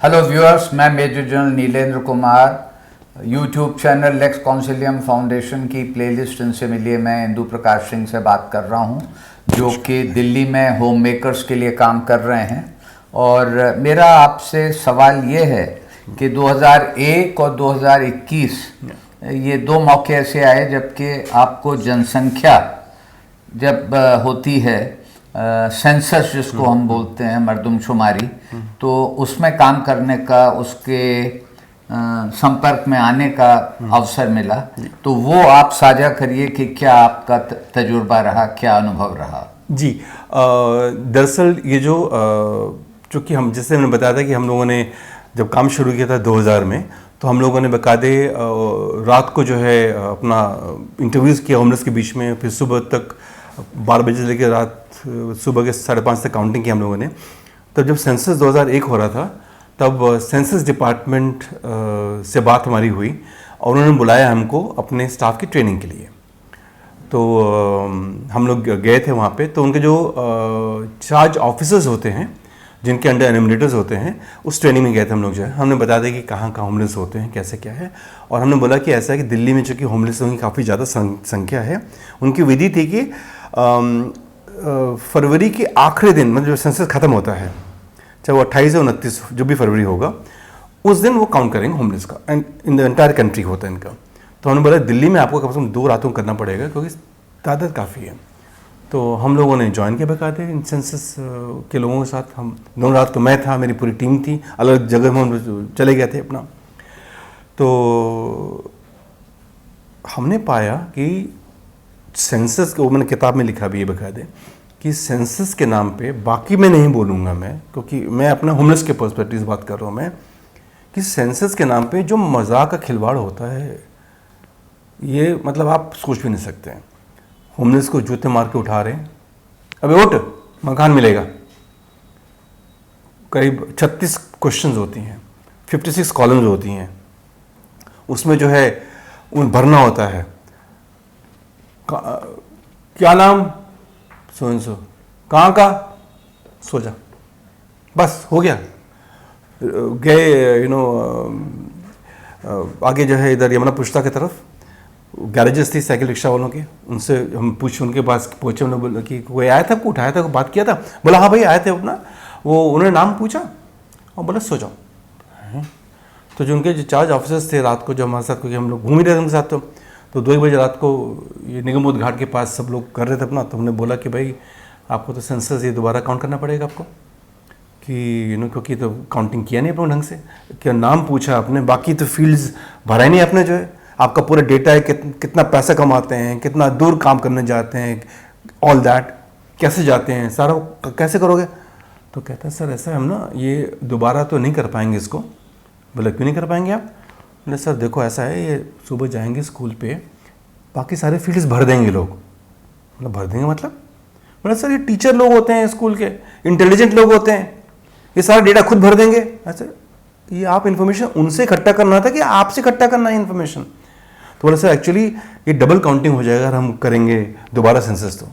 Hello viewers, मैं major general Nilendra Kumar. YouTube channel Lex Consilium Foundation की playlist इनसे मिलिए। मैं इंदु प्रकाश सिंह से बात कर रहा हूं, जो कि दिल्ली में होम मेकर्स के लिए काम कर रहे हैं। और मेरा आपसे सवाल ये है कि 2001 और 2021 ये दो मौके ऐसे आए जबकि आपको जनसंख्या जब होती है, सेंसस जिसको हम बोलते हैं, मर्दमशुमारी, तो उसमें काम करने का, उसके संपर्क में आने का अवसर मिला। तो वो आप साझा करिए कि क्या आपका तजुर्बा रहा, क्या अनुभव रहा। जी, दरअसल ये चूँकि हम, जैसे मैंने बताया था कि हम लोगों ने जब काम शुरू किया था 2000 में, तो हम लोगों ने बाकायदे रात को जो है अपना इंटरव्यूज़ किया होमलेस के बीच में, फिर सुबह तक 12 बजे से लेकर रात सुबह के 5:30 तक काउंटिंग की हम लोगों ने। तब जब सेंसस 2001 हो रहा था, तब सेंसस डिपार्टमेंट से बात हमारी हुई और उन्होंने बुलाया हमको अपने स्टाफ की ट्रेनिंग के लिए। तो हम लोग गए थे वहाँ पे। तो उनके जो चार्ज ऑफिसर्स होते हैं, जिनके अंडर एनुमरेटर्स होते हैं, उस ट्रेनिंग में गए थे हम लोग। जो है हमने बता दिया कि कहाँ कहाँ होमलेस होते हैं, कैसे क्या है। और हमने बोला कि ऐसा है कि दिल्ली में चूँकि होमलेसों की काफ़ी ज़्यादा संख्या है, उनकी विधि थी कि फरवरी के आखिरी दिन, मतलब जो सेंसस ख़त्म होता है, चाहे वो 28 या 29 जो भी फरवरी होगा, उस दिन वो काउंट करेंगे होमलेस का। And in the entire country होता है इनका। तो हमने बोला दिल्ली में आपको कम से कम 2 रातों करना पड़ेगा, क्योंकि तादाद काफ़ी है। तो हम लोगों ने ज्वाइन किया बाकायदे इन सेंसस के लोगों के साथ। हम 2 रात तो मैं था, मेरी पूरी टीम थी, अलग जगह में हम चले गए थे अपना। तो हमने पाया कि सेंसस को, मैंने किताब में लिखा भी है बाकायदे, कि सेंसस के नाम पे, बाकी मैं नहीं बोलूँगा मैं, क्योंकि मैं अपना होमलेस के पर्सपेक्टिव से बात कर रहा हूँ मैं, कि सेंसस के नाम पे जो मजाक का खिलवाड़ होता है, ये मतलब आप सोच भी नहीं सकते हैं। होमलेस को जूते मार के उठा रहे हैं, अबे उठ, मकान मिलेगा। करीब 36 क्वेश्चंस होती हैं, 56 कॉलम्स होती हैं, उसमें जो है उन भरना होता है। क्या नाम, सो एंड सो, कहाँ का, सो जा, बस हो गया। गए आगे जो है इधर यमुना पुष्ता की तरफ गैरेजेस थी साइकिल रिक्शा वालों के, उनसे हम पूछे, उनके पास पहुँचे। उन्होंने बोला कि कोई आया था, आपको उठाया था, बात किया था? बोला हाँ भाई आए थे अपना। वो उन्होंने नाम पूछा और बोला सो जाओ। तो जो उनके जो चार्ज ऑफिसर्स थे रात को, जो हमारे साथ, क्योंकि हम लोग घूम ही रहे थे उनके साथ, तो 2 बजे रात को ये निगमबोध घाट के पास सब लोग कर रहे थे अपना। तो हमने बोला कि भाई आपको तो सेंसस ये दोबारा काउंट करना पड़ेगा आपको, कि क्योंकि तो काउंटिंग किया नहीं अपने ढंग से। क्या नाम पूछा आपने, बाकी तो फील्ड्स भरा ही नहीं आपने। जो है आपका पूरा डेटा है, कितना पैसा कमाते हैं, कितना दूर काम करने जाते हैं, ऑल दैट, कैसे जाते हैं, सारा कैसे करोगे? तो कहता है सर ऐसा है, हम ना ये दोबारा तो नहीं कर पाएंगे इसको। बोला क्यों नहीं कर पाएंगे आप? बोले सर देखो ऐसा है, ये सुबह जाएंगे स्कूल पे, बाकी सारे फील्ड्स भर देंगे लोग। मतलब भर देंगे मतलब? बोले सर ये टीचर लोग होते हैं स्कूल के, इंटेलिजेंट लोग होते हैं, ये सारा डेटा खुद भर देंगे। अच्छा, ये आप इन्फॉर्मेशन उनसे इकट्ठा करना था कि आपसे इकट्ठा करना है इन्फॉर्मेशन? तो बोले सर एक्चुअली ये डबल काउंटिंग हो जाएगा अगर हम करेंगे दोबारा सेंसस।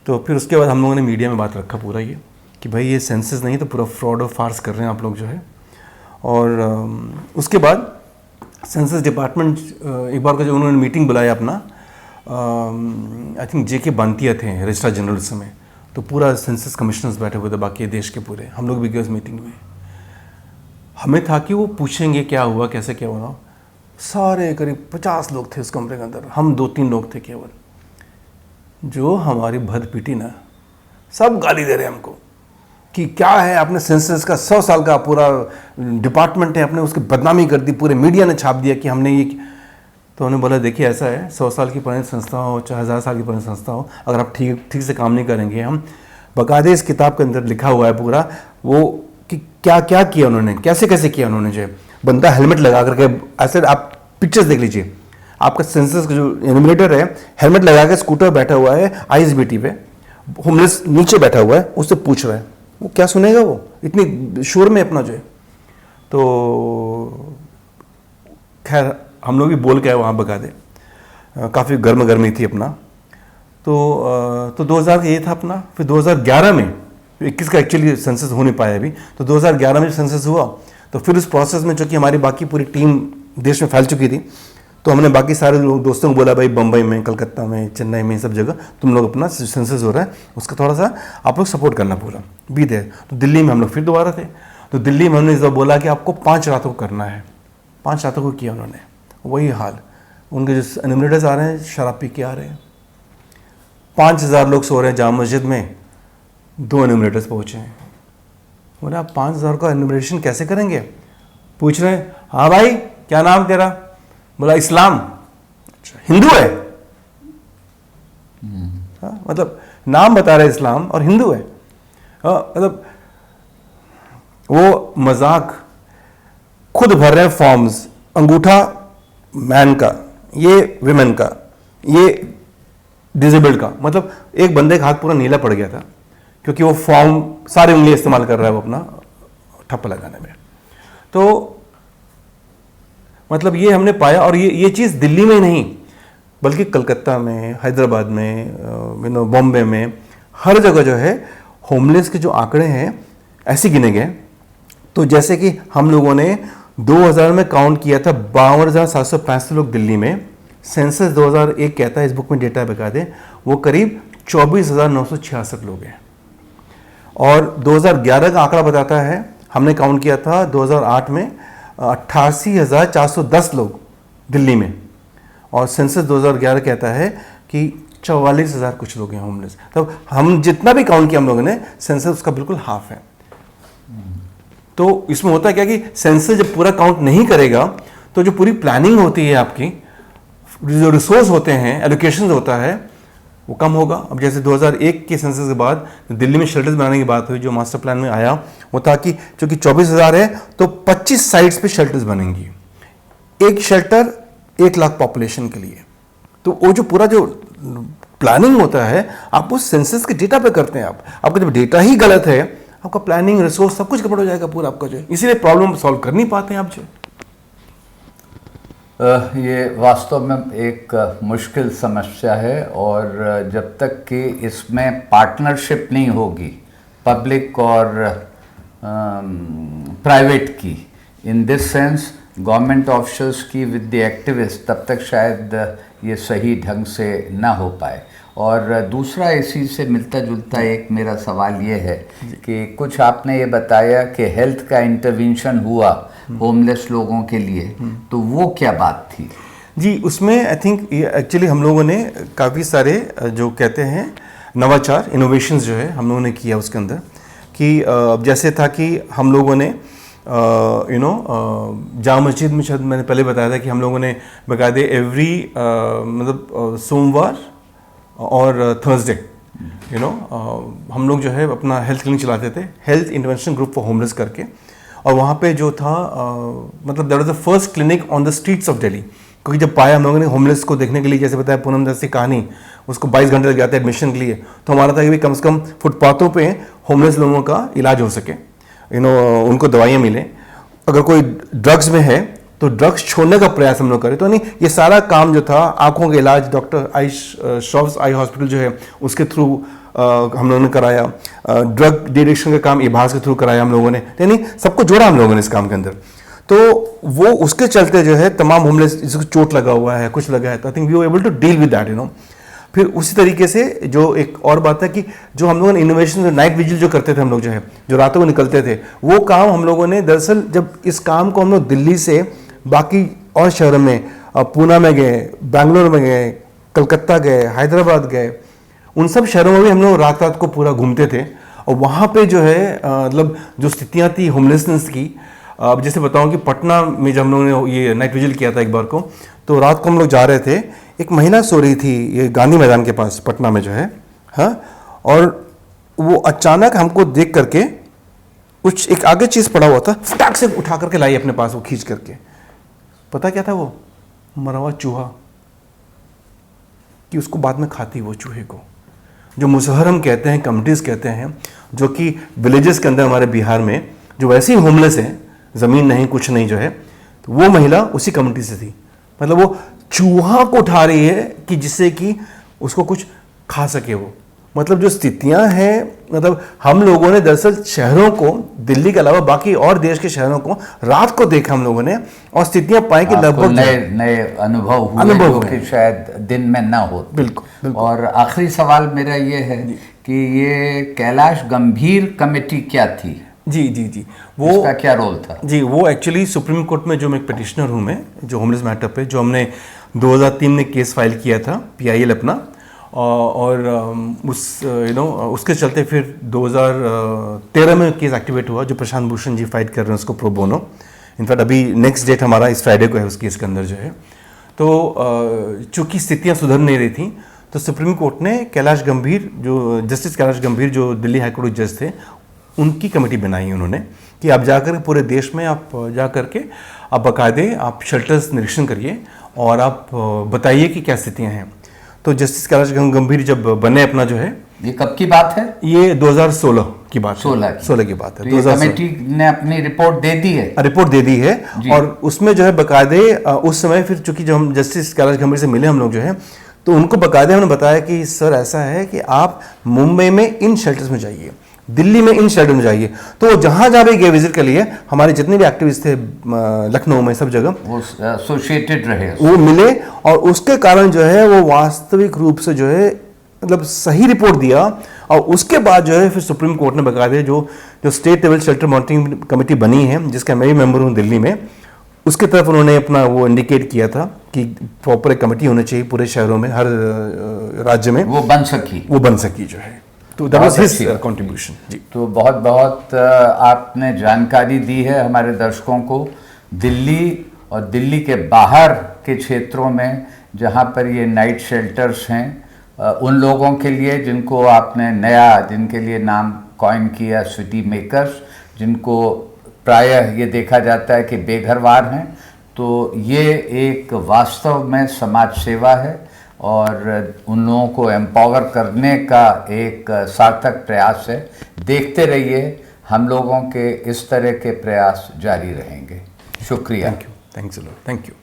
तो फिर उसके बाद हम लोगों ने मीडिया में बात रखा पूरा ये, कि भाई ये सेंसस नहीं तो पूरा फ्रॉड और फार्स कर रहे हैं आप लोग जो है। और उसके बाद सेंसस डिपार्टमेंट एक बार को जो उन्होंने मीटिंग बुलाया अपना, आई थिंक जेके बांतिया थे रजिस्ट्रार जनरल उस समय। तो पूरा सेंसस कमिश्नर्स बैठे हुए थे बाकी देश के पूरे, हम लोग भी गए उस मीटिंग में। हमें था कि वो पूछेंगे क्या हुआ, कैसे क्या हुआ। सारे करीब 50 लोग थे उस कमरे के अंदर, हम 2-3 लोग थे केवल। जो हमारी भद पीटी ना, सब गाली दे रहे हैं हमको कि क्या है, आपने सेंसस का 100 साल का पूरा डिपार्टमेंट है, आपने उसकी बदनामी कर दी, पूरे मीडिया ने छाप दिया कि हमने ये। तो उन्होंने बोला देखिए ऐसा है, 100 साल की पुरानी संस्था हो चाहे 1000 साल की पुरानी संस्था हो, अगर आप ठीक से काम नहीं करेंगे, हम बाकायदे इस किताब के अंदर लिखा हुआ है पूरा वो कि क्या क्या किया उन्होंने, कैसे कैसे किया उन्होंने। जो बंदा हेलमेट लगा करके, ऐसे आप पिक्चर्स देख लीजिए, आपका सेंसस का जो एनुमरेटर है हेलमेट लगा के स्कूटर बैठा हुआ है आईएसबीटी पे, होमलेस नीचे बैठा हुआ है, उससे पूछ रहा है, वो क्या सुनेगा वो इतनी शोर में अपना जो है। तो खैर हम लोग भी बोल के आए वहाँ बकायदे, काफ़ी गर्मी थी अपना। तो 2000 का ये था अपना। फिर 2011 में 21 का एक्चुअली सेंसस हो नहीं पाया अभी, तो 2011 में सेंसस हुआ, तो फिर उस प्रोसेस में चूँकि हमारी बाकी पूरी टीम देश में फैल चुकी थी, तो हमने बाकी सारे लोग दोस्तों को बोला भाई बम्बई में, कलकत्ता में, चेन्नई में, सब जगह तुम लोग अपना सेंसस हो रहा है उसका थोड़ा सा आप लोग सपोर्ट करना पूरा भी दे। तो दिल्ली में हम लोग फिर दोबारा थे, तो दिल्ली में हमने इस बार बोला कि आपको 5 रातों को करना है। 5 रातों को किया उन्होंने, वही हाल, उनके जो एनिमिनेटर्स आ रहे हैं शराब पी के आ रहे हैं। 5000 लोग सो रहे हैं जामा मस्जिद में, 2 एनिमिनेटर्स पहुँचे हैं। बोले आप 5000 का एनिमिनेशन कैसे करेंगे? पूछ रहे हैं हाँ भाई क्या नाम तेरा? बोला इस्लाम। अच्छा हिंदू है? हाँ, मतलब नाम बता रहे इस्लाम और हिंदू है। हाँ, मतलब वो मजाक, खुद भर रहे हैं फॉर्म्स, अंगूठा मैन का, ये विमेन का, ये डिजेबल्ड का। मतलब एक बंदे का हाथ पूरा नीला पड़ गया था क्योंकि वो फॉर्म सारी उंगली इस्तेमाल कर रहा है वो अपना ठप्पा लगाने में। तो मतलब ये हमने पाया, और ये चीज़ दिल्ली में ही नहीं बल्कि कलकत्ता में, हैदराबाद में, बॉम्बे में, हर जगह जो है होमलेस के जो आंकड़े हैं ऐसे गिने गए। तो जैसे कि हम लोगों ने 2000 में काउंट किया था 52,765 लोग दिल्ली में, सेंसस 2001 कहता है, इस बुक में डेटा बता दें, वो करीब 24,966 लोग हैं। और 2011 का आंकड़ा बताता है, हमने काउंट किया था 2008 में 88,410 लोग दिल्ली में, और सेंसस 2011 कहता है कि 44,000 कुछ लोग हैं होमलेस। तब हम जितना भी काउंट किया हम लोगों ने, सेंसस उसका बिल्कुल हाफ है। तो इसमें होता है क्या कि सेंसस जब पूरा काउंट नहीं करेगा तो जो पूरी प्लानिंग होती है आपकी, जो रिसोर्स होते हैं, एलोकेशन होता है, वो कम होगा। अब जैसे 2001 के सेंसस के बाद दिल्ली में शेल्टर्स बनाने की बात हुई, जो मास्टर प्लान में आया वो था कि चूंकि 24,000 है तो 25 साइट्स पे शेल्टर्स बनेंगी, एक शेल्टर 1 लाख पॉपुलेशन के लिए। तो वो जो पूरा जो प्लानिंग होता है आप उस सेंसस के डेटा पे करते हैं। आपका जब डेटा ही गलत है, आपका प्लानिंग, रिसोर्स सब कुछ गड़बड़ हो जाएगा पूरा आपका जो है, इसीलिए प्रॉब्लम सॉल्व कर नहीं पाते हैं आप जो। ये वास्तव में एक मुश्किल समस्या है, और जब तक कि इसमें पार्टनरशिप नहीं होगी पब्लिक और प्राइवेट की, in this sense government officers की विद द एक्टिविस्ट, तब तक शायद ये सही ढंग से ना हो पाए। और दूसरा इसी से मिलता जुलता एक मेरा सवाल ये है कि कुछ आपने ये बताया कि हेल्थ का इंटरवेंशन हुआ होमलेस लोगों के लिए, तो वो क्या बात थी? जी, उसमें आई थिंक एक्चुअली हम लोगों ने काफ़ी सारे जो कहते हैं नवाचार, इनोवेशंस जो है हम लोगों ने किया उसके अंदर, कि जैसे था कि हम लोगों ने जामा मस्जिद में, शायद मैंने पहले बताया था कि हम लोगों ने बाकायदे एवरी मतलब सोमवार और थर्सडे हम लोग जो है अपना हेल्थ क्लिनिक चलाते थे, health intervention group for homeless करके। और वहाँ पे जो था मतलब that was the first clinic on the streets of Delhi, क्योंकि जब पाया हम लोगों ने होमलेस को देखने के लिए, जैसे बताया पूनम दस की कहानी, उसको 22 घंटे लग जाते हैं एडमिशन के लिए, तो हमारा था कि भी कम से कम फुटपाथों पे होमलेस लोगों का इलाज हो सके, उनको दवाइयाँ मिलें। अगर कोई ड्रग्स में है तो ड्रग्स छोड़ने का प्रयास हम लोग करें। तो नहीं, ये सारा काम जो था, आंखों का इलाज डॉक्टर श्रॉफ्स आई हॉस्पिटल जो है उसके थ्रू हम लोगों ने कराया, ड्रग डिटेक्शन का काम इभास के थ्रू कराया हम लोगों ने, यानी सबको जोड़ा हम लोगों ने इस काम के अंदर। तो वो उसके चलते जो है तमाम होमलेस, जिसको चोट लगा हुआ है, कुछ लगा है, तो I think we were able to deal with that. फिर उसी तरीके से जो एक और बात है कि जो हम लोगों ने इनोवेशन, जो नाइट विजिल जो करते थे हम लोग जो है, जो रातों को निकलते थे, वो काम हम लोगों ने दरअसल, जब इस काम को हम लोग दिल्ली से बाकी और शहरों में, पूना में गए, बेंगलोर में गए, कलकत्ता गए, हैदराबाद गए, उन सब शहरों में भी हम लोग रात रात को पूरा घूमते थे। और वहाँ पे जो है मतलब जो स्थितियाँ थी होमलेसनेस की, अब जैसे बताऊँ कि पटना में जब हम लोगों ने ये नाइट विजिल किया था एक बार को, तो रात को हम लोग जा रहे थे, एक महिला सो रही थी ये गांधी मैदान के पास पटना में जो है, हाँ, और वो अचानक हमको देख करके कुछ एक आगे चीज़ पड़ा हुआ था, फटाक से उठा करके लाई अपने पास, वो खींच करके। पता क्या था वो? मरा हुआ चूहा, कि उसको बाद में खाती वो चूहे को। जो मुसहरम कहते हैं, कम्युनिटीज़ कहते हैं, जो कि विलेजेस के अंदर हमारे बिहार में जो वैसे ही होमलेस हैं, ज़मीन नहीं कुछ नहीं जो है, तो वो महिला उसी कम्युनिटी से थी। मतलब वो चूहा को उठा रही है कि जिससे कि उसको कुछ खा सके वो। मतलब जो स्थितियां हैं, मतलब हम लोगों ने दरअसल शहरों को, दिल्ली के अलावा बाकी और देश के शहरों को रात को देखा हम लोगों ने, और स्थितियां पाई कि आपको लगभग नए नए अनुभव हुए जो कि शायद दिन में ना हो। बिल्कुल। और आखिरी सवाल मेरा ये है कि ये कैलाश गंभीर कमेटी क्या थी? जी वो इसका क्या रोल था? जी, वो एक्चुअली सुप्रीम कोर्ट में जो मैं एक पिटिशनर हूँ, मैं जो होमलेस मैटर पे, जो हमने 2003 में केस फाइल किया था PIL अपना, और उसके चलते फिर 2013 में केस एक्टिवेट हुआ, जो प्रशांत भूषण जी फाइट कर रहे हैं उसको प्रो बोनो। इनफैक्ट अभी नेक्स्ट डेट हमारा इस फ्राइडे को है उस केस के अंदर जो है। तो चूंकि स्थितियां सुधर नहीं रही थी, तो सुप्रीम कोर्ट ने कैलाश गंभीर, जो जस्टिस कैलाश गंभीर जो दिल्ली हाईकोर्ट जज थे, उनकी कमेटी बनाई उन्होंने कि आप जाकर पूरे देश में आप जा करके आप बाकायदे आप शेल्टर्स निरीक्षण करिए और आप बताइए कि क्या स्थितियां हैं। तो जस्टिस कैलाश गंभीर जब बने अपना जो है, ये कब की बात है? ये 2016 की बात है। 16 की बात है। तो ये कमेटी ने अपनी रिपोर्ट दे दी है? रिपोर्ट दे दी है, और उसमें जो है बाकायदे उस समय फिर चूंकि जब हम जस्टिस कैलाश गंभीर से मिले हम लोग जो है, तो उनको बाकायदे हमने बताया कि सर ऐसा है कि आप मुंबई में इन शेल्टर्स में जाइए, दिल्ली में इन शेल्टर में जाइए। तो जहां जहां भी गए विजिट के लिए, हमारे जितने भी एक्टिविस्ट थे लखनऊ में, सब जगह वो एसोसिएटेड रहे, वो मिले, और उसके कारण जो है वो वास्तविक रूप से जो है मतलब सही रिपोर्ट दिया। और उसके बाद जो है फिर सुप्रीम कोर्ट ने बकायदे जो state level shelter monitoring committee बनी है, जिसका मैं भी मेंबर हूँ दिल्ली में, उसके तरफ उन्होंने अपना वो इंडिकेट किया था कि प्रॉपर एक कमेटी होनी चाहिए पूरे शहरों में, हर राज्य में, वो बन सकी जो है। तो दैट वाज हिज कंट्रीब्यूशन। जी, तो बहुत बहुत आपने जानकारी दी है हमारे दर्शकों को दिल्ली और दिल्ली के बाहर के क्षेत्रों में जहाँ पर ये नाइट शेल्टर्स हैं, उन लोगों के लिए जिनको आपने जिनके लिए नाम कॉइन किया सिटी मेकर्स, जिनको प्रायः ये देखा जाता है कि बेघरवार हैं। तो ये एक वास्तव में समाज सेवा है और उन लोगों को एम्पावर करने का एक सार्थक प्रयास है। देखते रहिए, हम लोगों के इस तरह के प्रयास जारी रहेंगे। शुक्रिया। Thanks a lot. Thank you.